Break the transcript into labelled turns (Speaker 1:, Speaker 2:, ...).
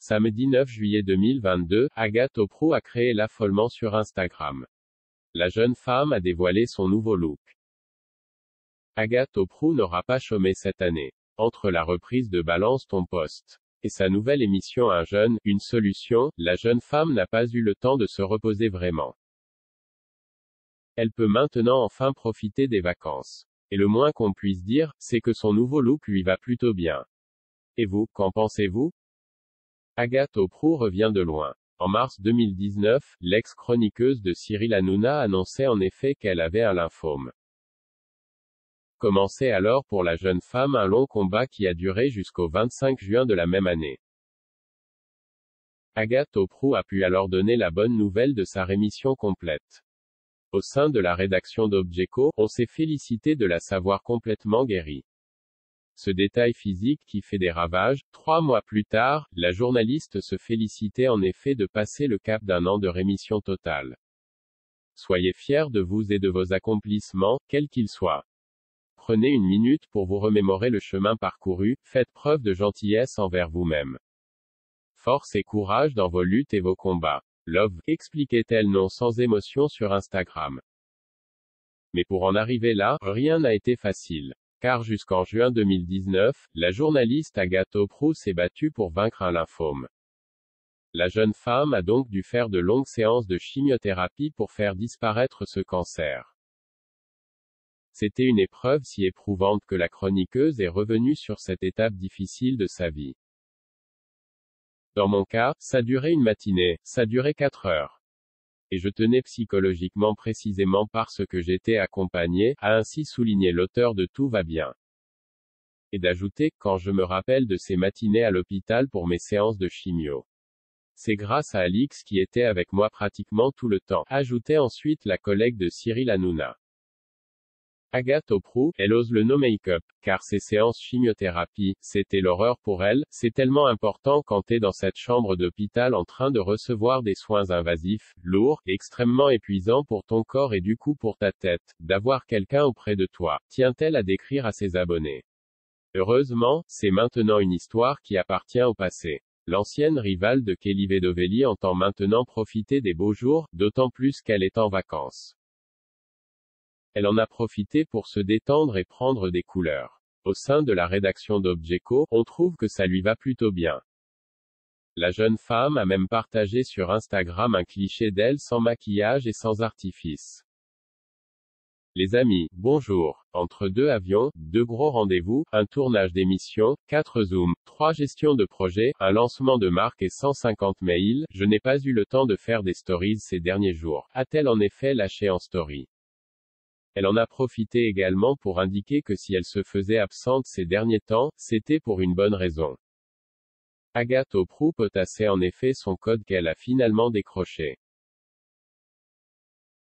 Speaker 1: Samedi 9 juillet 2022, Agathe Oprou a créé l'affolement sur Instagram. La jeune femme a dévoilé son nouveau look. Agathe Oprou n'aura pas chômé cette année. Entre la reprise de Balance ton poste et sa nouvelle émission Un jeune, une solution, la jeune femme n'a pas eu le temps de se reposer vraiment. Elle peut maintenant enfin profiter des vacances. Et le moins qu'on puisse dire, c'est que son nouveau look lui va plutôt bien. Et vous, qu'en pensez-vous? Agathe Oprou revient de loin. En mars 2019, l'ex-chroniqueuse de Cyril Hanouna annonçait en effet qu'elle avait un lymphome. Commençait alors pour la jeune femme un long combat qui a duré jusqu'au 25 juin de la même année. Agathe Oprou a pu alors donner la bonne nouvelle de sa rémission complète. Au sein de la rédaction d'Objeco, on s'est félicité de la savoir complètement guérie. Ce détail physique qui fait des ravages, 3 mois plus tard, la journaliste se félicitait en effet de passer le cap d'un an de rémission totale. Soyez fiers de vous et de vos accomplissements, quels qu'ils soient. Prenez une minute pour vous remémorer le chemin parcouru, faites preuve de gentillesse envers vous-même. Force et courage dans vos luttes et vos combats. Love, expliquait-elle non sans émotion sur Instagram. Mais pour en arriver là, rien n'a été facile. Car jusqu'en juin 2019, la journaliste Agathe Oprou s'est battue pour vaincre un lymphome. La jeune femme a donc dû faire de longues séances de chimiothérapie pour faire disparaître ce cancer. C'était une épreuve si éprouvante que la chroniqueuse est revenue sur cette étape difficile de sa vie. Dans mon cas, ça durait une matinée, ça durait 4 heures. Et je tenais psychologiquement précisément parce que j'étais accompagné, a ainsi souligné l'auteur de Tout va bien. Et d'ajouter, quand je me rappelle de ces matinées à l'hôpital pour mes séances de chimio. C'est grâce à Alix qui était avec moi pratiquement tout le temps, ajoutait ensuite la collègue de Cyril Hanouna. Agathe Oprou, elle ose le no make-up, car ces séances chimiothérapie, c'était l'horreur pour elle, c'est tellement important quand t'es dans cette chambre d'hôpital en train de recevoir des soins invasifs, lourds, extrêmement épuisants pour ton corps et du coup pour ta tête, d'avoir quelqu'un auprès de toi, tient-elle à décrire à ses abonnés. Heureusement, c'est maintenant une histoire qui appartient au passé. L'ancienne rivale de Kelly Vedovelli entend maintenant profiter des beaux jours, d'autant plus qu'elle est en vacances. Elle en a profité pour se détendre et prendre des couleurs. Au sein de la rédaction d'Objeco, on trouve que ça lui va plutôt bien. La jeune femme a même partagé sur Instagram un cliché d'elle sans maquillage et sans artifice. Les amis, bonjour. Entre 2 avions, 2 gros rendez-vous, un tournage d'émission, 4 zooms, 3 gestions de projet, un lancement de marque et 150 mails, je n'ai pas eu le temps de faire des stories ces derniers jours, a-t-elle en effet lâché en story. Elle en a profité également pour indiquer que si elle se faisait absente ces derniers temps, c'était pour une bonne raison. Agathe Oprou potassait en effet son code qu'elle a finalement décroché.